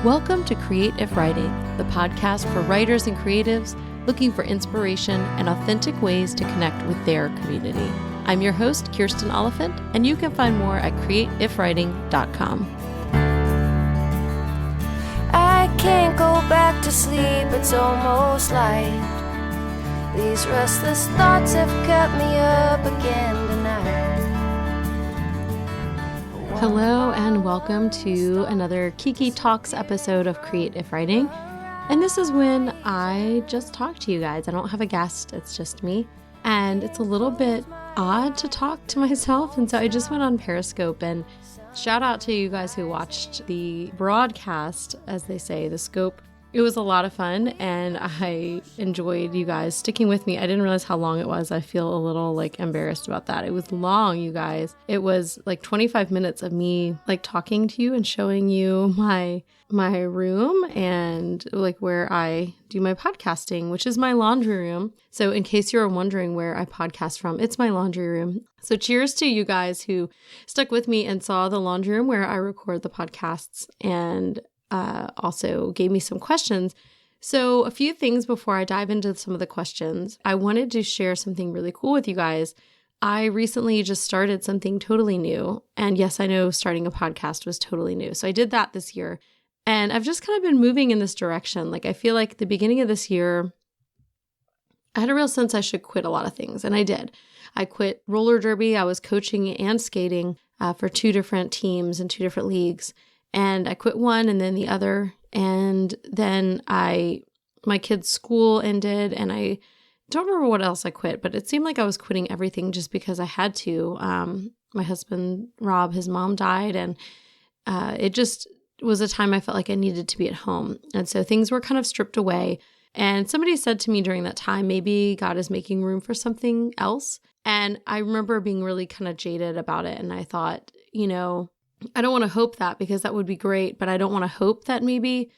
Welcome to Creative Writing, the podcast for writers and creatives looking for inspiration and authentic ways to connect with their community. I'm your host, Kirsten Oliphant, and you can find more at creativewriting.com. I can't go back to sleep, it's almost light. These restless thoughts have kept me up again tonight. Hello and welcome to another Kiki Talks episode of Creative Writing. And this is when I just talk to you guys. I don't have a guest, it's just me. And it's a little bit odd to talk to myself. And so I just went on Periscope, and shout out to you guys who watched the broadcast, as they say, the scope. It was a lot of fun, and I enjoyed you guys sticking with me. I didn't realize how long it was. I feel a little embarrassed about that. It was long, you guys. It was 25 minutes of me talking to you and showing you my room and where I do my podcasting, which is my laundry room. So in case you're wondering where I podcast from, it's my laundry room. So cheers to you guys who stuck with me and saw the laundry room where I record the podcasts, and also gave me some questions. So a few things before I dive into some of the questions. I wanted to share something really cool with you guys. I recently just started something totally new. And yes, I know starting a podcast was totally new. So I did that this year. And I've just kind of been moving in this direction. I feel like the beginning of this year, I had a real sense I should quit a lot of things. And I did. I quit roller derby. I was coaching and skating for two different teams in two different leagues. And I quit one and then the other. And then my kids' school ended, and I don't remember what else I quit, but it seemed like I was quitting everything just because I had to. My husband, Rob, his mom died, and it just was a time I felt like I needed to be at home. And so things were kind of stripped away. And somebody said to me during that time, maybe God is making room for something else. And I remember being really kind of jaded about it. And I thought, I don't want to hope that, because that would be great, but I don't want to hope that maybe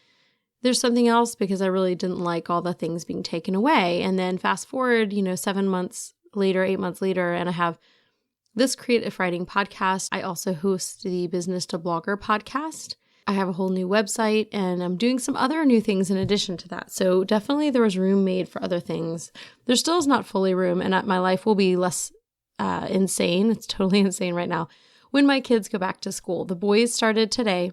there's something else, because I really didn't like all the things being taken away. And then fast forward, 7 months later, 8 months later, and I have this creative writing podcast. I also host the Business to Blogger podcast. I have a whole new website, and I'm doing some other new things in addition to that. So definitely there was room made for other things. There still is not fully room, and my life will be less insane. It's totally insane right now. When my kids go back to school, the boys started today,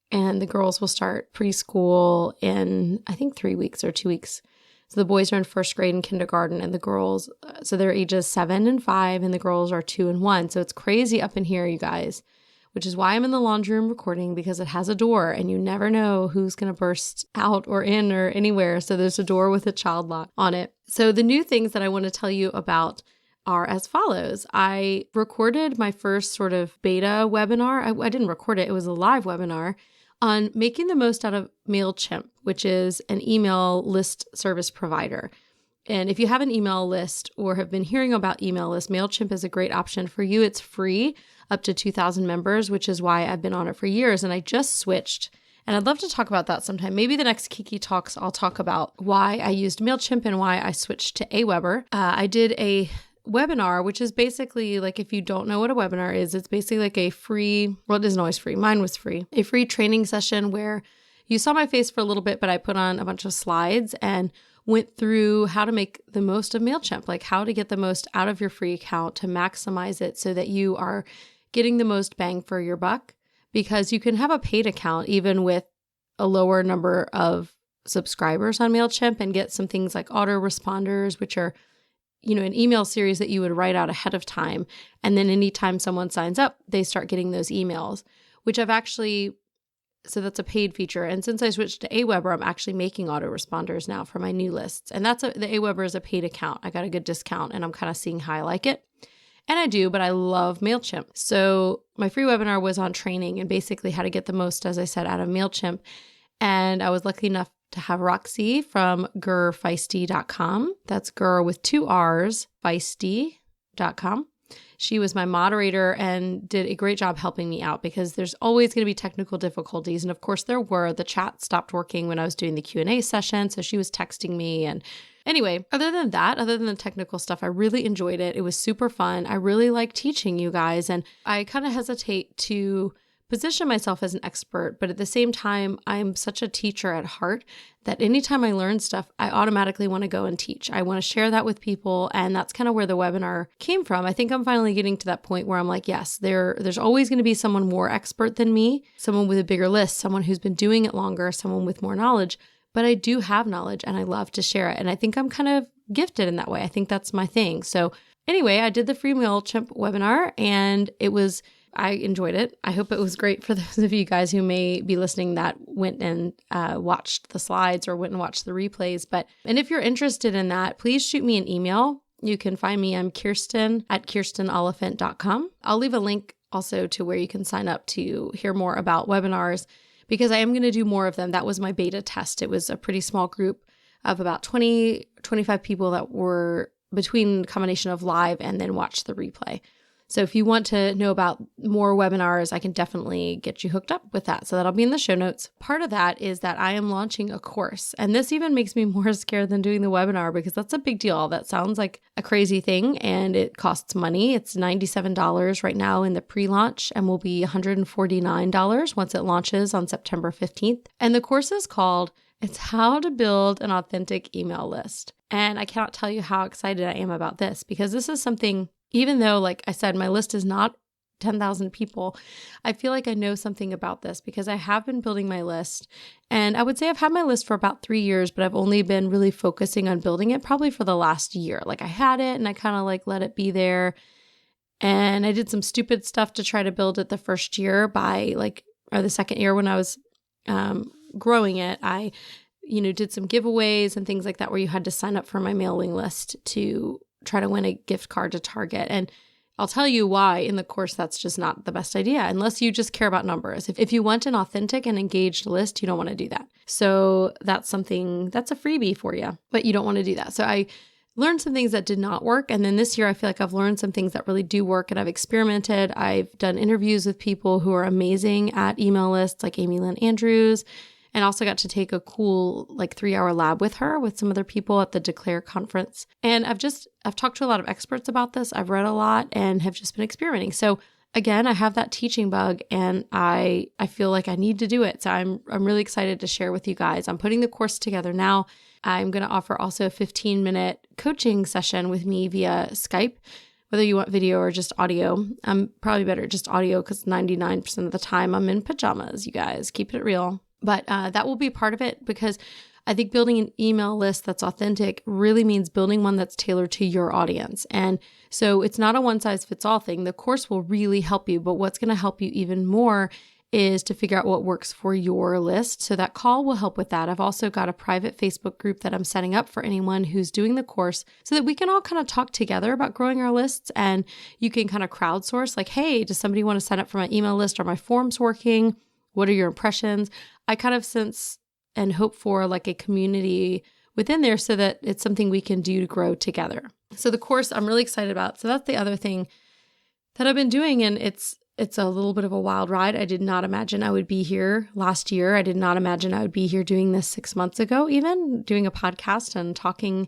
and the girls will start preschool in, I think, 3 weeks or 2 weeks. So the boys are in first grade and kindergarten, and the girls, so they're ages 7 and 5, and the girls are 2 and 1. So it's crazy up in here, you guys, which is why I'm in the laundry room recording, because it has a door, and you never know who's going to burst out or in or anywhere. So there's a door with a child lock on it. So the new things that I want to tell you about are as follows. I recorded my first sort of beta webinar. I didn't record it. It was a live webinar on making the most out of MailChimp, which is an email list service provider. And if you have an email list or have been hearing about email lists, MailChimp is a great option for you. It's free up to 2,000 members, which is why I've been on it for years. And I just switched. And I'd love to talk about that sometime. Maybe the next Kiki Talks, I'll talk about why I used MailChimp and why I switched to Aweber. I did a webinar, which is basically if you don't know what a webinar is, it's basically a free, well, it isn't always free. Mine was free. A free training session where you saw my face for a little bit, but I put on a bunch of slides and went through how to make the most of MailChimp, how to get the most out of your free account to maximize it so that you are getting the most bang for your buck, because you can have a paid account even with a lower number of subscribers on MailChimp and get some things like autoresponders, which are an email series that you would write out ahead of time. And then anytime someone signs up, they start getting those emails, which so that's a paid feature. And since I switched to Aweber, I'm actually making autoresponders now for my new lists. And the Aweber is a paid account. I got a good discount, and I'm kind of seeing how I like it. And I do, but I love MailChimp. So my free webinar was on training and basically how to get the most, as I said, out of MailChimp. And I was lucky enough to have Roxy from gurfeisty.com. That's Gur with 2 R's, feisty.com. She was my moderator and did a great job helping me out, because there's always going to be technical difficulties. And of course there were. The chat stopped working when I was doing the Q&A session, so she was texting me. And anyway, other than the technical stuff, I really enjoyed it. It was super fun. I really like teaching you guys, and I kind of hesitate to position myself as an expert, but at the same time, I'm such a teacher at heart that anytime I learn stuff, I automatically want to go and teach. I want to share that with people, and that's kind of where the webinar came from. I think I'm finally getting to that point where I'm like, yes, there's always going to be someone more expert than me, someone with a bigger list, someone who's been doing it longer, someone with more knowledge, but I do have knowledge and I love to share it. And I think I'm kind of gifted in that way. I think that's my thing. So anyway, I did the free MailChimp webinar and I enjoyed it. I hope it was great for those of you guys who may be listening that went and watched the slides or went and watched the replays. And if you're interested in that, please shoot me an email. You can find me. I'm Kirsten at kirstenoliphant.com. I'll leave a link also to where you can sign up to hear more about webinars because I am going to do more of them. That was my beta test. It was a pretty small group of about 20, 25 people that were between combination of live and then watch the replay. So if you want to know about more webinars, I can definitely get you hooked up with that. So that'll be in the show notes. Part of that is that I am launching a course. And this even makes me more scared than doing the webinar because that's a big deal. That sounds like a crazy thing and it costs money. It's $97 right now in the pre-launch and will be $149 once it launches on September 15th. And the course is called It's How to Build an Authentic Email List. And I cannot tell you how excited I am about this because this is something, even though, like I said, my list is not 10,000 people, I feel like I know something about this because I have been building my list. And I would say I've had my list for about 3 years, but I've only been really focusing on building it probably for the last year. Like I had it and I kind of like let it be there. And I did some stupid stuff to try to build it the first year or the second year when I was growing it. I did some giveaways and things like that where you had to sign up for my mailing list to try to win a gift card to Target. And I'll tell you why in the course that's just not the best idea unless you just care about numbers. If you want an authentic and engaged list, you don't want to do that. So that's a freebie for you, but you don't want to do that. So I learned some things that did not work. And then this year, I feel like I've learned some things that really do work and I've experimented. I've done interviews with people who are amazing at email lists like Amy Lynn Andrews. And also got to take a cool 3-hour lab with her with some other people at the Declare conference. And I've talked to a lot of experts about this. I've read a lot and have just been experimenting. So again, I have that teaching bug and I feel like I need to do it. So I'm really excited to share with you guys. I'm putting the course together now. I'm going to offer also a 15-minute coaching session with me via Skype, whether you want video or just audio. I'm probably better just audio because 99% of the time I'm in pajamas, you guys. Keep it real. But that will be part of it because I think building an email list that's authentic really means building one that's tailored to your audience. And so it's not a one-size-fits-all thing. The course will really help you, but what's going to help you even more is to figure out what works for your list. So that call will help with that. I've also got a private Facebook group that I'm setting up for anyone who's doing the course so that we can all kind of talk together about growing our lists and you can kind of crowdsource like, hey, does somebody want to sign up for my email list? Are my forms working? What are your impressions? I kind of sense and hope for like a community within there so that it's something we can do to grow together. So the course I'm really excited about. So that's the other thing that I've been doing. And it's a little bit of a wild ride. I did not imagine I would be here last year. I did not imagine I would be here doing this 6 months ago, even doing a podcast and talking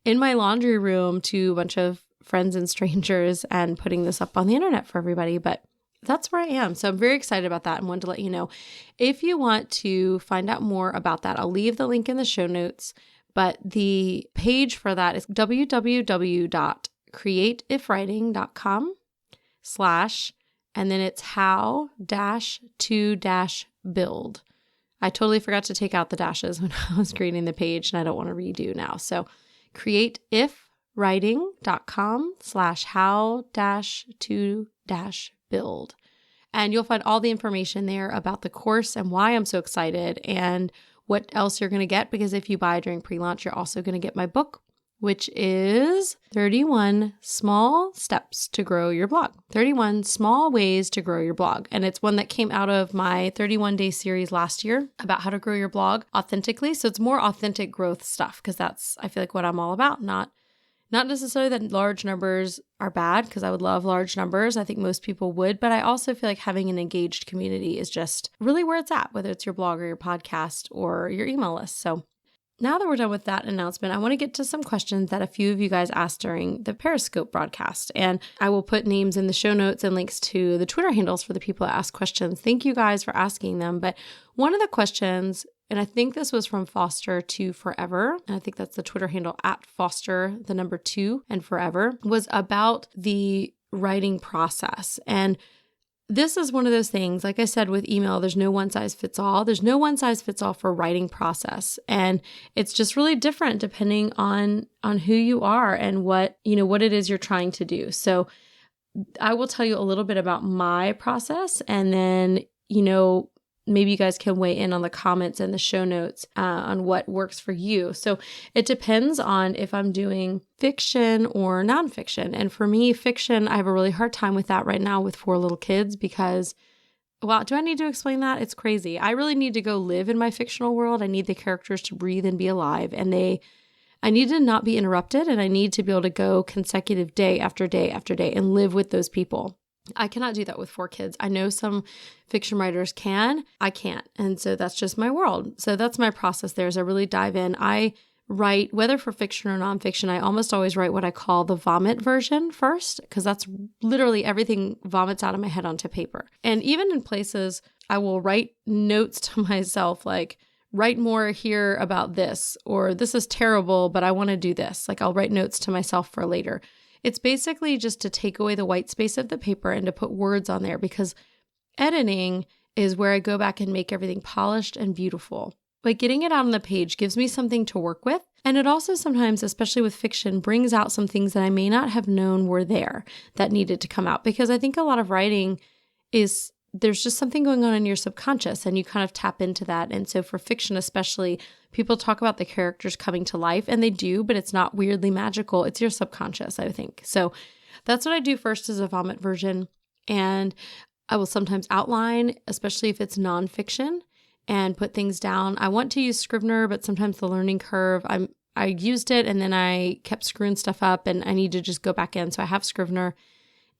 in my laundry room to a bunch of friends and strangers and putting this up on the internet for everybody. But that's where I am. So I'm very excited about that and wanted to let you know. If you want to find out more about that, I'll leave the link in the show notes. But the page for that is www.createifwriting.com/ and then it's how-to-build. I totally forgot to take out the dashes when I was creating the page and I don't want to redo now. So createifwriting.com / how-to-build. And you'll find all the information there about the course and why I'm so excited and what else you're going to get. Because if you buy during pre-launch, you're also going to get my book, which is 31 Small Steps to Grow Your Blog. 31 Small Ways to Grow Your Blog. And it's one that came out of my 31-day series last year about how to grow your blog authentically. So it's more authentic growth stuff because that's, I feel like, what I'm all about. Not necessarily that large numbers are bad because I would love large numbers. I think most people would, but I also feel like having an engaged community is just really where it's at, whether it's your blog or your podcast or your email list. So now that we're done with that announcement, I want to get to some questions that a few of you guys asked during the Periscope broadcast. And I will put names in the show notes and links to the Twitter handles for the people that ask questions. Thank you guys for asking them. But one of the questions, and I think this was from Foster to Forever, and I think that's the Twitter handle at Foster, the number 2 and Forever, was about the writing process. And this is one of those things, like I said with email, there's no one size fits all. There's no one size fits all for writing process. And it's just really different depending on who you are and what it is you're trying to do. So I will tell you a little bit about my process, and then, maybe you guys can weigh in on the comments and the show notes on what works for you. So it depends on if I'm doing fiction or nonfiction. And for me, fiction, I have a really hard time with that right now with 4 little kids because, well, do I need to explain that? It's crazy. I really need to go live in my fictional world. I need the characters to breathe and be alive. And I need to not be interrupted, and I need to be able to go consecutive day after day after day and live with those people. I cannot do that with 4 kids. I know some fiction writers can. I can't. And so that's just my world. So that's my process there, is I really dive in. I write, whether for fiction or nonfiction, I almost always write what I call the vomit version first, because that's literally everything vomits out of my head onto paper. And even in places, I will write notes to myself like, write more here about this, or this is terrible, but I want to do this. Like I'll write notes to myself for later. It's basically just to take away the white space of the paper and to put words on there, because editing is where I go back and make everything polished and beautiful. But getting it out on the page gives me something to work with. And it also sometimes, especially with fiction, brings out some things that I may not have known were there that needed to come out. Because I think a lot of writing is, there's just something going on in your subconscious and you kind of tap into that. And so for fiction especially, people talk about the characters coming to life, and they do, but it's not weirdly magical. It's your subconscious, I think. So that's what I do first, is a vomit version. And I will sometimes outline, especially if it's nonfiction, and put things down. I want to use Scrivener, but sometimes the learning curve, I used it and then I kept screwing stuff up and I need to just go back in. So I have Scrivener.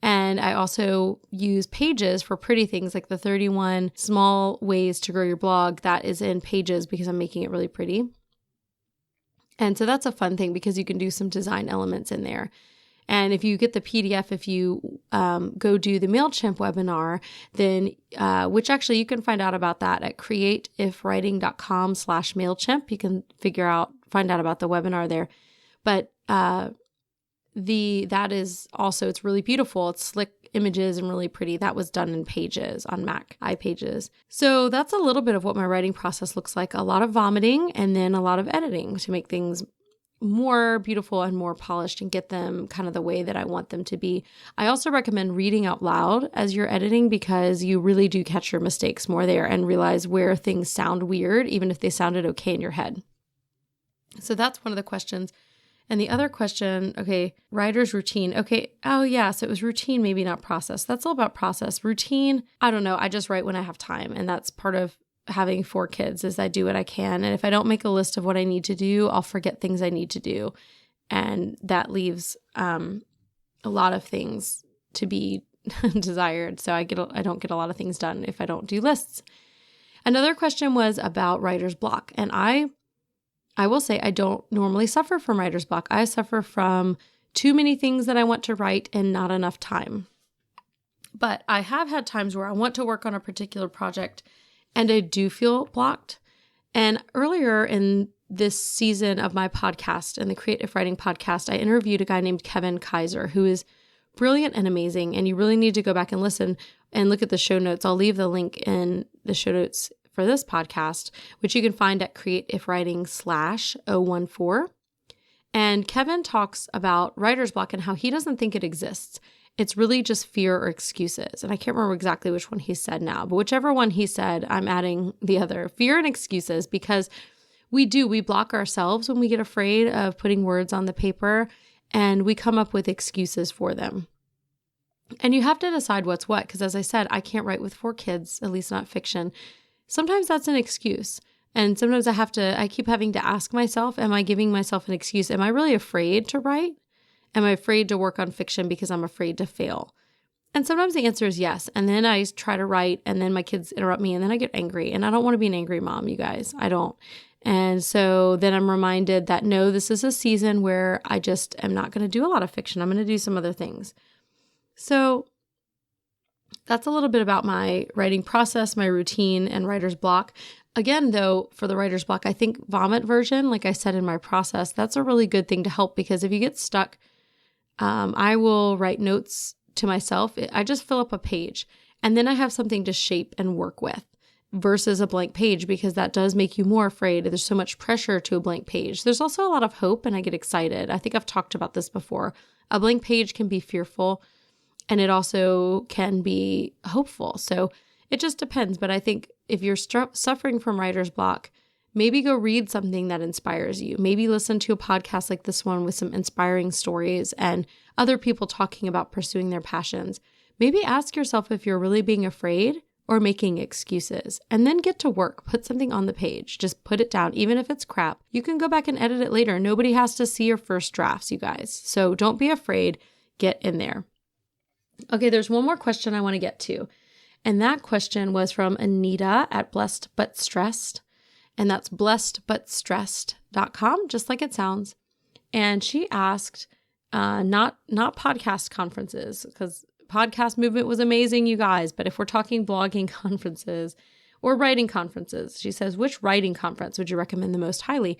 And I also use Pages for pretty things, like the 31 small ways to grow your blog. That is in Pages because I'm making it really pretty. And so that's a fun thing because you can do some design elements in there. And if you get the PDF, if you go do the MailChimp webinar, then, which actually you can find out about that at createifwriting.com/MailChimp. You can find out about the webinar there. But that is also, it's really beautiful. It's slick images and really pretty. That was done in Pages on Mac, iPages. So that's a little bit of what my writing process looks like. A lot of vomiting and then a lot of editing to make things more beautiful and more polished and get them kind of the way that I want them to be. I also recommend reading out loud as you're editing, because you really do catch your mistakes more there and realize where things sound weird, even if they sounded okay in your head. So that's one of the questions. And the other question, okay, writer's routine. Okay, oh yeah, so it was routine, maybe not process. That's all about process. Routine, I don't know. I just write when I have time. And that's part of having 4 kids, is I do what I can. And if I don't make a list of what I need to do, I'll forget things I need to do. And that leaves a lot of things to be desired. So I don't get a lot of things done if I don't do lists. Another question was about writer's block. And I will say I don't normally suffer from writer's block. I suffer from too many things that I want to write and not enough time. But I have had times where I want to work on a particular project and I do feel blocked. And earlier in this season of my podcast and the Creative Writing podcast, I interviewed a guy named Kevin Kaiser, who is brilliant and amazing. And you really need to go back and listen and look at the show notes. I'll leave the link in the show notes for this podcast, which you can find at createifwriting/014. And Kevin talks about writer's block and how he doesn't think it exists. It's really just fear or excuses. And I can't remember exactly which one he said now, but whichever one he said, I'm adding the other, fear and excuses, because we block ourselves when we get afraid of putting words on the paper, and we come up with excuses for them. And you have to decide what's what, because as I said, I can't write with 4 kids, at least not fiction. Sometimes that's an excuse. And sometimes I keep having to ask myself, am I giving myself an excuse? Am I really afraid to write? Am I afraid to work on fiction because I'm afraid to fail? And sometimes the answer is yes. And then I try to write and then my kids interrupt me and then I get angry. And I don't want to be an angry mom, you guys. I don't. And so then I'm reminded that no, this is a season where I just am not going to do a lot of fiction. I'm going to do some other things. So that's a little bit about my writing process, my routine, and writer's block. Again, though, for the writer's block, I think vomit version, like I said in my process, that's a really good thing to help, because if you get stuck, I will write notes to myself. I just fill up a page, and then I have something to shape and work with versus a blank page, because that does make you more afraid. There's so much pressure to a blank page. There's also a lot of hope, and I get excited. I think I've talked about this before. A blank page can be fearful, and it also can be hopeful. So it just depends. But I think if you're suffering from writer's block, maybe go read something that inspires you. Maybe listen to a podcast like this one with some inspiring stories and other people talking about pursuing their passions. Maybe ask yourself if you're really being afraid or making excuses, and then get to work. Put something on the page. Just put it down. Even if it's crap, you can go back and edit it later. Nobody has to see your first drafts, you guys. So don't be afraid. Get in there. Okay, there's one more question I want to get to. And that question was from Anita at Blessed But Stressed. And that's blessedbutstressed.com, just like it sounds. And she asked, not podcast conferences, because podcast movement was amazing, you guys. But if we're talking blogging conferences or writing conferences, she says, which writing conference would you recommend the most highly?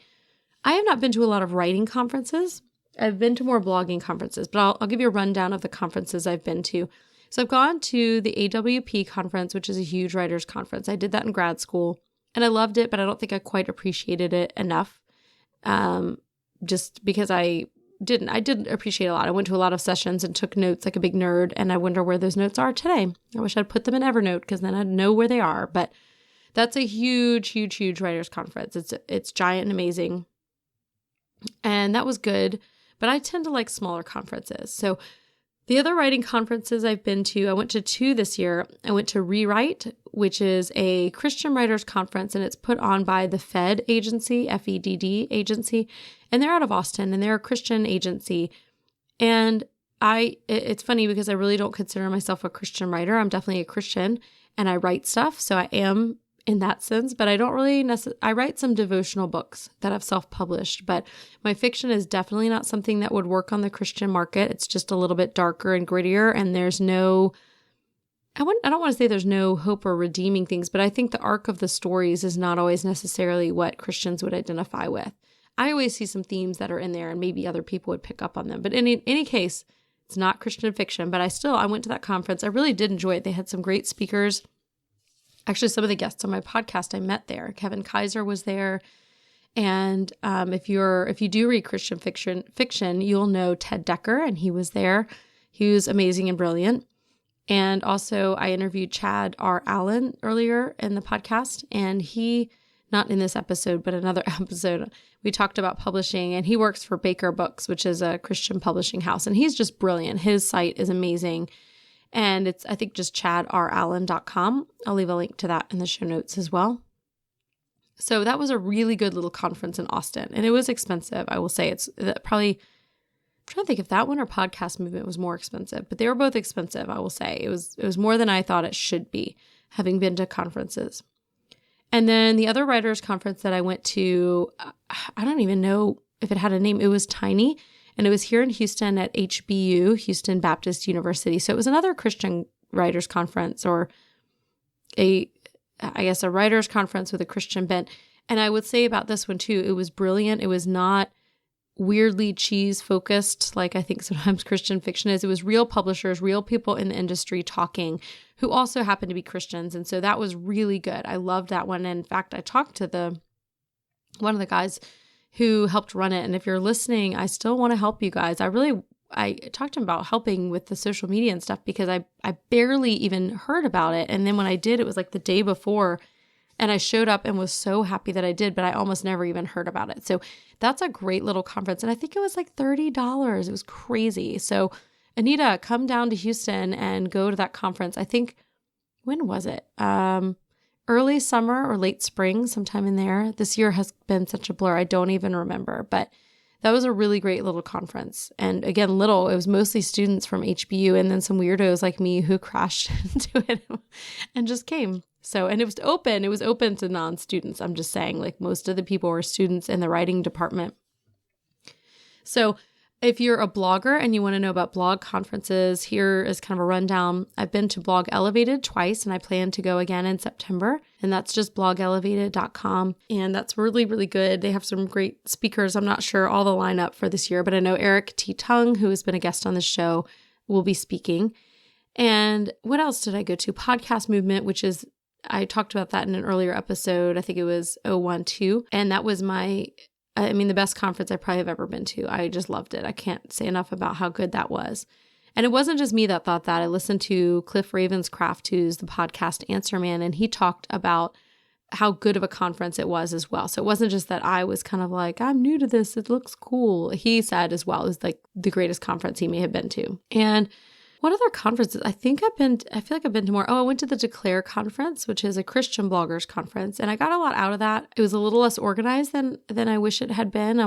I have not been to a lot of writing conferences. I've been to more blogging conferences, but I'll give you a rundown of the conferences I've been to. So I've gone to the AWP conference, which is a huge writers conference. I did that in grad school, and I loved it, but I don't think I quite appreciated it enough, just because I didn't appreciate a lot. I went to a lot of sessions and took notes like a big nerd, and I wonder where those notes are today. I wish I'd put them in Evernote, because then I'd know where they are. But that's a huge, huge, huge writers conference. It's giant and amazing, and that was good. But I tend to like smaller conferences. So the other writing conferences I've been to, I went to 2 this year. I went to Rewrite, which is a Christian writers conference, and it's put on by the FED agency, FEDD agency, and they're out of Austin, and they're a Christian agency. And it's funny because I really don't consider myself a Christian writer. I'm definitely a Christian, and I write stuff, so I am in that sense, but I don't really I write some devotional books that I've self-published, but my fiction is definitely not something that would work on the Christian market. It's just a little bit darker and grittier, and there's no, I don't want to say there's no hope or redeeming things, but I think the arc of the stories is not always necessarily what Christians would identify with. I always see some themes that are in there, and maybe other people would pick up on them, but in any case, it's not Christian fiction. But I went to that conference. I really did enjoy it. They had some great speakers. Actually, some of the guests on my podcast I met there. Kevin Kaiser was there. And if you do read Christian fiction, you'll know Ted Decker, and he was there. He was amazing and brilliant. And also I interviewed Chad R. Allen earlier in the podcast, and he, not in this episode, but another episode, we talked about publishing, and he works for Baker Books, which is a Christian publishing house. And he's just brilliant. His site is amazing. And it's, I think, just chadrallen.com. I'll leave a link to that in the show notes as well. So that was a really good little conference in Austin. And it was expensive. I will say it's probably, I'm trying to think if that one or podcast movement was more expensive, but they were both expensive. I will say it was more than I thought it should be, having been to conferences. And then the other writers conference that I went to, I don't even know if it had a name. It was tiny. And it was here in Houston at HBU, Houston Baptist University. So it was another Christian writers conference, or a writers conference with a Christian bent. And I would say about this one too, it was brilliant. It was not weirdly cheese focused like I think sometimes Christian fiction is. It was real publishers, real people in the industry talking, who also happened to be Christians. And so that was really good. I loved that one. And in fact, I talked to one of the guys who helped run it. And if you're listening, I still want to help you guys. I talked to him about helping with the social media and stuff, because I barely even heard about it. And then when I did, it was like the day before, and I showed up and was so happy that I did, but I almost never even heard about it. So that's a great little conference. And I think it was like $30. It was crazy. So Anita, come down to Houston and go to that conference. I think, when was it? Early summer or late spring, sometime in there. This year has been such a blur. I don't even remember, but that was a really great little conference. And again, little, it was mostly students from HBU and then some weirdos like me who crashed into it and just came. So, and it was open to non-students. I'm just saying, like, most of the people were students in the writing department. So if you're a blogger and you want to know about blog conferences, here is kind of a rundown. I've been to Blog Elevated twice, and I plan to go again in September. And that's just blogelevated.com. And that's really, really good. They have some great speakers. I'm not sure all the lineup for this year, but I know Eric T. Tung, who has been a guest on the show, will be speaking. And what else did I go to? Podcast Movement, which is, I talked about that in an earlier episode. I think it was 012. And that was the best conference I probably have ever been to. I just loved it. I can't say enough about how good that was. And it wasn't just me that thought that. I listened to Cliff Ravenscraft, who's the podcast Answer Man, and he talked about how good of a conference it was as well. So it wasn't just that I was kind of like, I'm new to this, it looks cool. He said as well, it was like the greatest conference he may have been to. And what other conferences? I feel like I've been to more. Oh, I went to the Declare conference, which is a Christian bloggers conference. And I got a lot out of that. It was a little less organized than I wish it had been.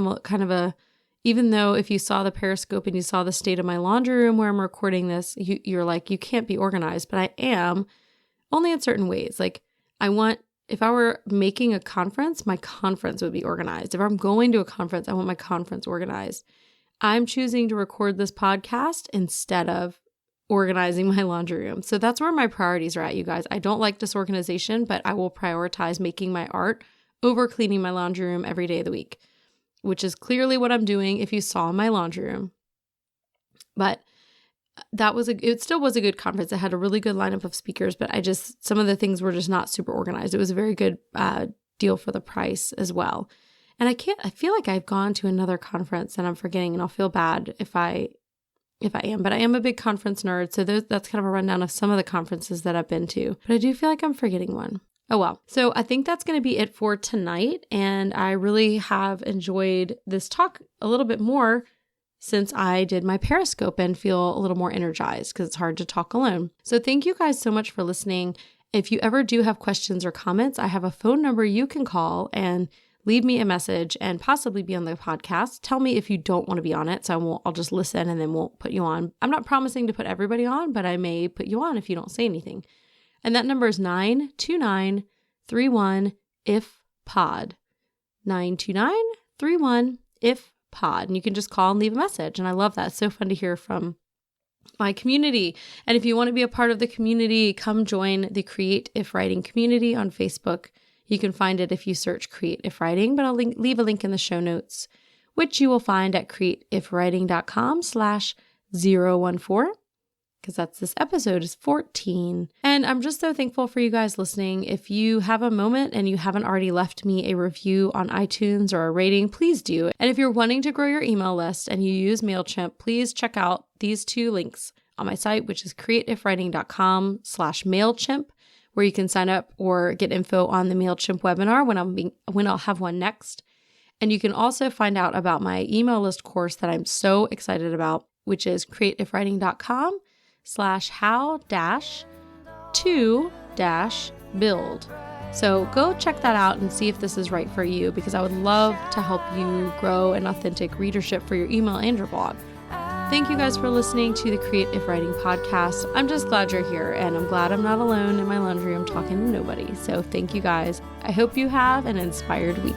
Even though if you saw the Periscope and you saw the state of my laundry room where I'm recording this, you're like, you can't be organized, but I am, only in certain ways. Like if I were making a conference, my conference would be organized. If I'm going to a conference, I want my conference organized. I'm choosing to record this podcast instead of organizing my laundry room. So that's where my priorities are at, you guys. I don't like disorganization, but I will prioritize making my art over cleaning my laundry room every day of the week, which is clearly what I'm doing if you saw my laundry room. But it still was a good conference. It had a really good lineup of speakers, but some of the things were just not super organized. It was a very good deal for the price as well. And I feel like I've gone to another conference and I'm forgetting, and I'll feel bad if I am, but I am a big conference nerd. So that's kind of a rundown of some of the conferences that I've been to, but I do feel like I'm forgetting one. Oh, well. So I think that's going to be it for tonight. And I really have enjoyed this talk a little bit more since I did my Periscope and feel a little more energized because it's hard to talk alone. So thank you guys so much for listening. If you ever do have questions or comments, I have a phone number you can call and leave me a message and possibly be on the podcast. Tell me if you don't want to be on it. So I'll just listen and then won't put you on. I'm not promising to put everybody on, but I may put you on if you don't say anything. And that number is 929-31-IF-POD. 929-31-IF-POD. And you can just call and leave a message. And I love that. It's so fun to hear from my community. And if you want to be a part of the community, come join the Create If Writing community on Facebook. You can find it if you search Create If Writing, but I'll leave a link in the show notes, which you will find at createifwriting.com/014, because this episode is 14. And I'm just so thankful for you guys listening. If you have a moment and you haven't already left me a review on iTunes or a rating, please do. And if you're wanting to grow your email list and you use MailChimp, please check out these two links on my site, which is createifwriting.com/MailChimp, where you can sign up or get info on the MailChimp webinar when I'll have one next. And you can also find out about my email list course that I'm so excited about, which is createifwriting.com/how-to-build. So go check that out and see if this is right for you, because I would love to help you grow an authentic readership for your email and your blog. Thank you guys for listening to the Create If Writing podcast. I'm just glad you're here, and I'm glad I'm not alone in my laundry room talking to nobody. So thank you guys. I hope you have an inspired week.